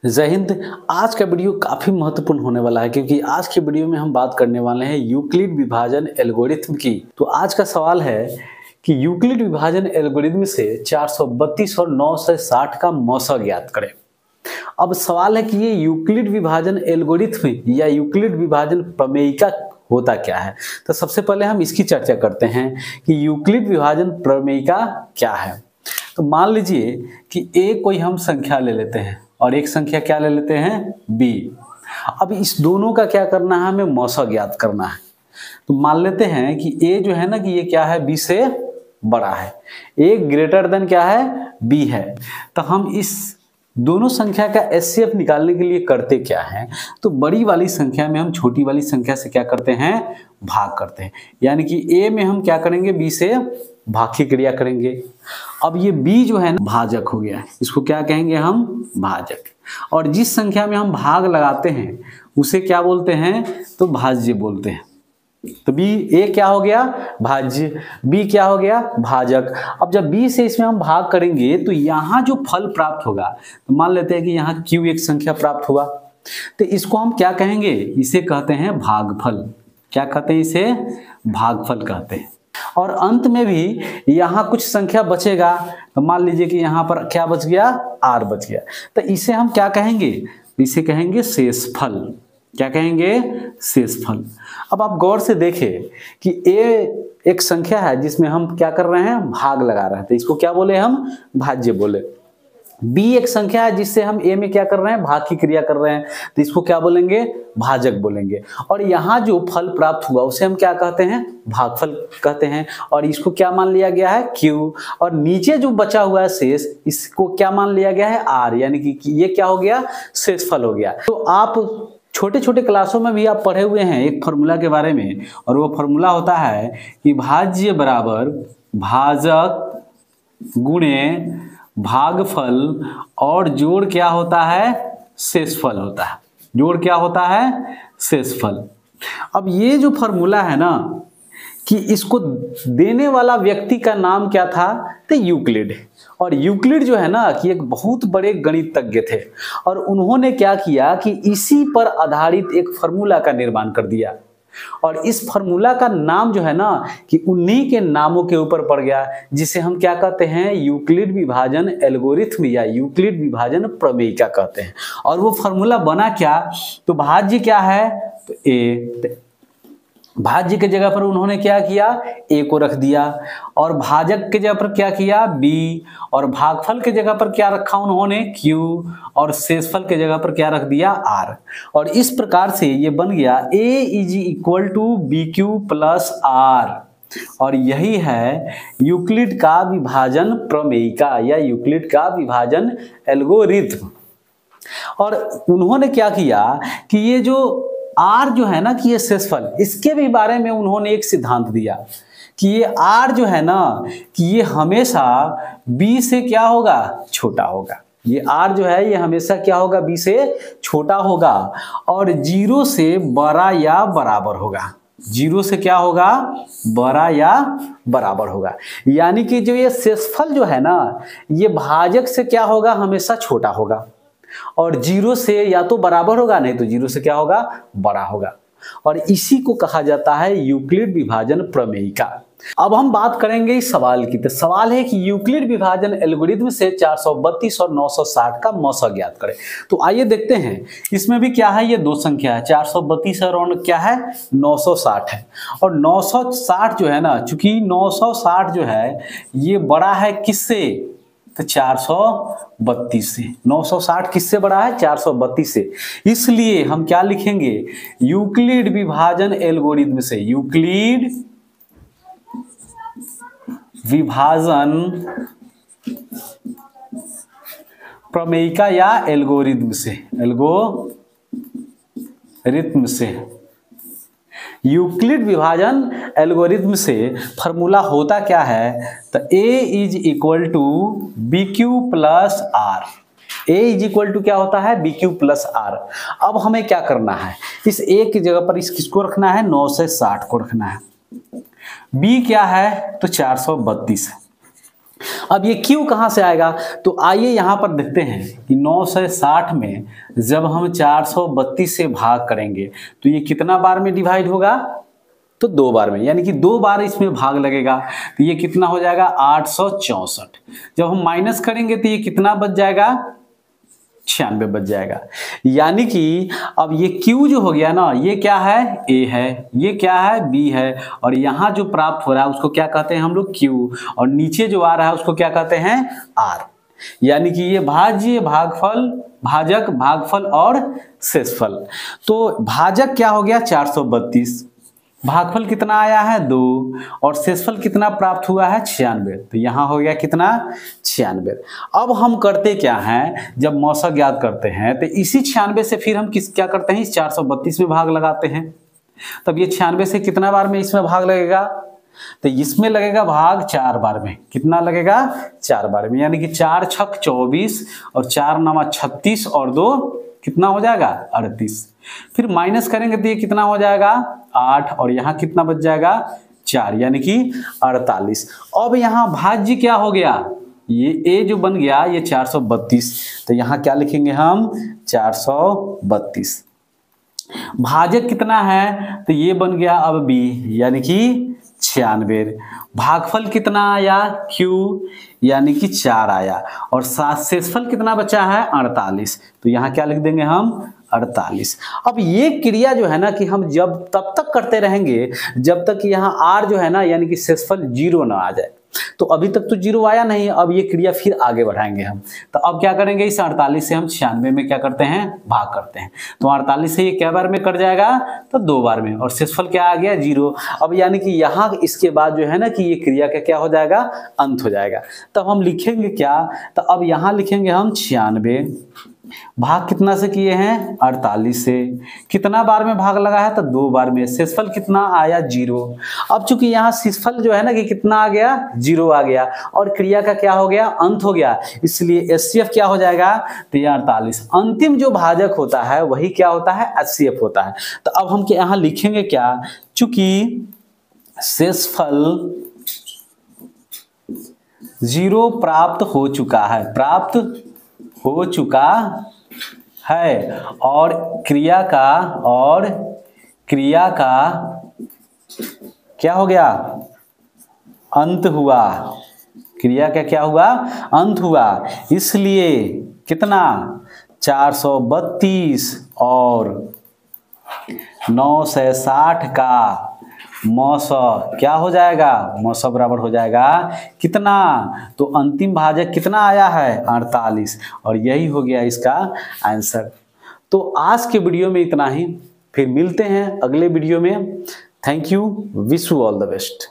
जय हिंद। आज का वीडियो काफ़ी महत्वपूर्ण होने वाला है क्योंकि आज के वीडियो में हम बात करने वाले हैं यूक्लिड विभाजन एल्गोरिथम की। तो आज का सवाल है कि यूक्लिड विभाजन एल्गोरिथम से 432 और 960 का मौसा ज्ञात करें। अब सवाल है कि ये यूक्लिड विभाजन एल्गोरिथम या यूक्लिड विभाजन प्रमेयिका होता क्या है। तो सबसे पहले हम इसकी चर्चा करते हैं कि यूक्लिड विभाजन प्रमेयिका क्या है। तो मान लीजिए कि ए कोई हम संख्या ले लेते हैं और एक संख्या क्या ले लेते हैं बी। अब इस दोनों का क्या करना है, हमें मौसा ज्ञात करना है। तो मान लेते हैं कि ए जो है ना कि ये क्या है, बी से बड़ा है, ए ग्रेटर देन क्या है, बी है। तो हम इस दोनों संख्या का एचसीएफ निकालने के लिए करते क्या है, तो बड़ी वाली संख्या में हम छोटी वाली संख्या से क्या करते हैं, भाग करते हैं। यानी कि ए में हम क्या करेंगे, बी से भाग की क्रिया करेंगे। अब ये b जो है ना भाजक हो गया, इसको क्या कहेंगे हम, भाजक। और जिस संख्या में हम भाग लगाते हैं उसे क्या बोलते हैं, तो भाज्य बोलते हैं। तो b a क्या हो गया, भाज्य, b क्या हो गया, भाजक। अब जब b से इसमें हम भाग करेंगे तो यहाँ जो फल प्राप्त होगा, तो मान लेते हैं कि यहाँ q एक संख्या प्राप्त हुआ, तो इसको हम क्या कहेंगे, इसे कहते हैं भागफल। क्या कहते हैं, इसे भागफल कहते हैं। और अंत में भी यहाँ कुछ संख्या बचेगा, तो मान लीजिए कि यहाँ पर क्या बच गया, r बच गया, तो इसे हम क्या कहेंगे, इसे कहेंगे शेषफल। क्या कहेंगे, शेषफल। अब आप गौर से देखें कि a एक संख्या है जिसमें हम क्या कर रहे हैं, भाग लगा रहे हैं, तो इसको क्या बोले हम, भाज्य बोले। b एक संख्या है जिससे हम a में क्या कर रहे हैं, भाग की क्रिया कर रहे हैं, तो इसको क्या बोलेंगे, भाजक बोलेंगे। और यहाँ जो फल प्राप्त हुआ उसे हम क्या कहते हैं, भागफल कहते हैं। और इसको क्या मान लिया गया है, q। और नीचे जो बचा हुआ है शेष, इसको क्या मान लिया गया है, r। यानी कि ये क्या हो गया, शेषफल हो गया। तो आप छोटे छोटे क्लासों में भी आप पढ़े हुए हैं एक फॉर्मूला के बारे में, और वो फॉर्मूला होता है कि भाज्य बराबर भाजक गुणे भागफल और जोड़ क्या होता है, शेषफल होता है। जोड़ क्या होता है, शेषफल। अब ये जो फॉर्मूला है ना, कि इसको देने वाला व्यक्ति का नाम क्या था, तो यूक्लिड। और यूक्लिड जो है ना कि एक बहुत बड़े गणितज्ञ थे, और उन्होंने क्या किया कि इसी पर आधारित एक फॉर्मूला का निर्माण कर दिया। और इस फॉर्मूला का नाम जो है ना कि उन्हीं के नामों के ऊपर पड़ गया, जिसे हम क्या कहते हैं, यूक्लिड विभाजन एल्गोरिथम या यूक्लिड विभाजन प्रमेयिका कहते हैं। और वो फॉर्मूला बना क्या, तो भाज्य क्या है, तो a। भाज्य के जगह पर उन्होंने क्या किया, a को रख दिया, और भाजक के जगह पर क्या किया, b, और भागफल के जगह पर क्या रखा उन्होंने, q, और शेषफल के जगह पर क्या रख दिया, r। और इस प्रकार से ये बन गया a is equal to bq plus r। और यही है यूक्लिड का विभाजन प्रमेयिका या यूक्लिड का विभाजन एल्गोरिथम। और उन्होंने क्या किया कि ये जो R जो है ना कि ये शेषफल, इसके भी बारे में उन्होंने एक सिद्धांत दिया कि ये R जो है ना कि ये हमेशा B से क्या होगा, छोटा होगा। ये R जो है ये हमेशा क्या होगा, B से छोटा होगा, और 0 से बड़ा या बराबर होगा। 0 से क्या होगा, बड़ा या बराबर होगा। यानी कि जो ये शेषफल जो है ना, ये भाजक से क्या होगा, हमेशा छोटा होगा, और 0 से या तो बराबर होगा, नहीं तो 0 से क्या होगा, बड़ा होगा। और इसी को कहा जाता है यूक्लिड विभाजन प्रमेयिका। अब हम बात करेंगे इस सवाल की। तो सवाल है कि यूक्लिड विभाजन एल्गोरिथम से 432 और 960 का मौसा ज्ञात करें। तो आइए देखते हैं, इसमें भी क्या है, ये दो संख्या है, 432 और क्या है, 960 है। और 960 जो है ना, चूंकि 960 जो है ये बड़ा है किससे, तो 432 से। 960 किससे बड़ा है, 432 से। इसलिए हम क्या लिखेंगे, यूक्लिड विभाजन एल्गोरिथम से, यूक्लिड विभाजन प्रमेयिका या एल्गोरिथम से, एल्गोरिथम से। यूक्लिड विभाजन एल्गोरिथम से फॉर्मूला होता क्या है, तो a is equal to bq plus r। a is equal to क्या होता है, bq प्लस r। अब हमें क्या करना है, इस a की जगह पर किसको रखना है, 960 को रखना है। b क्या है, तो 432 है। अब ये Q कहाँ से आएगा, तो आइए यहाँ पर देखते हैं कि 960 में जब हम 432 से भाग करेंगे तो ये कितना बार में डिवाइड होगा, तो 2 बार में, यानी कि 2 बार इसमें भाग लगेगा। तो ये कितना हो जाएगा 864। जब हम माइनस करेंगे तो ये कितना बच जाएगा 96 बच जाएगा। यानी कि अब ये Q जो हो गया ना, ये क्या है A है, ये क्या है B है, और यहाँ जो प्राप्त हो रहा है उसको क्या कहते हैं हम लोग Q, और नीचे जो आ रहा है उसको क्या कहते हैं R। यानी कि ये भाज्य, भागफल, भाजक, भागफल और शेषफल। तो भाजक क्या हो गया 432, भागफल कितना आया है 2, और शेषफल कितना प्राप्त हुआ है 96। तो यहाँ हो गया कितना 96। अब हम करते क्या हैं, जब मौसक ज्ञात करते हैं तो इसी 96 से फिर हम क्या करते हैं, इस 432 में भाग लगाते हैं। तब ये 96 से कितना बार में इसमें भाग लगेगा, तो इसमें लगेगा भाग 4 बार में। कितना लगेगा 4 बार में, यानी कि 4 छक 24 और 4 नमा 36 और 2 कितना हो जाएगा 38। फिर माइनस करेंगे तो ये कितना हो जाएगा 8, और यहाँ कितना बच जाएगा 4, यानी कि 48। अब यहाँ भाज्य क्या हो गया, ये A जो बन गया ये 432, तो यहाँ क्या लिखेंगे हम 432। भाजक कितना है, तो ये बन गया अब B, यानी कि 96। भागफल कितना आया Q, यानी कि 4 आया, और शेषफल कितना बचा है 48। तो यहाँ क्या लिख देंगे हम 48। अब ये क्रिया जो है ना कि हम जब तब तक करते रहेंगे जब तक यहाँ R जो है ना, यानी कि शेषफल 0 ना आ जाए। तो अभी तक तो 0 आया नहीं, अब ये क्रिया फिर आगे बढ़ाएंगे हम। तो अब क्या करेंगे, इस 48 से हम 96 में क्या करते हैं भाग करते हैं। तो 48 से ये क्या बार में कट जाएगा, तो 2 बार में, और शेषफल क्या आ गया 0। अब यानी कि यहाँ इसके बाद जो है ना कि ये क्रिया का क्या हो जाएगा अंत हो जाएगा। तब हम लिखेंगे क्या, तो अब यहाँ लिखेंगे हम 96, भाग कितना से किए हैं 48 से, कितना बार में भाग लगा है, तो 2 बार में, शेषफल कितना आया 0। अब चूंकि यहाँ शेषफल जो है ना कि कितना आ गया 0 आ गया, और क्रिया का क्या हो गया अंत हो गया, इसलिए HCF क्या हो जाएगा, तो ये 48। अंतिम जो भाजक होता है वही क्या होता है HCF होता है। तो अब हम यहाँ लिखेंगे क्या, चूंकि शेषफल 0 प्राप्त हो चुका है, प्राप्त हो चुका है, और क्रिया का क्या हो गया अंत हुआ, क्रिया का क्या हुआ अंत हुआ। इसलिए कितना 432 और 960 का मौसा क्या हो जाएगा, मौसा बराबर हो जाएगा कितना, तो अंतिम भाजक कितना आया है 48, और यही हो गया इसका आंसर। तो आज के वीडियो में इतना ही, फिर मिलते हैं अगले वीडियो में। Thank you, wish you all the best.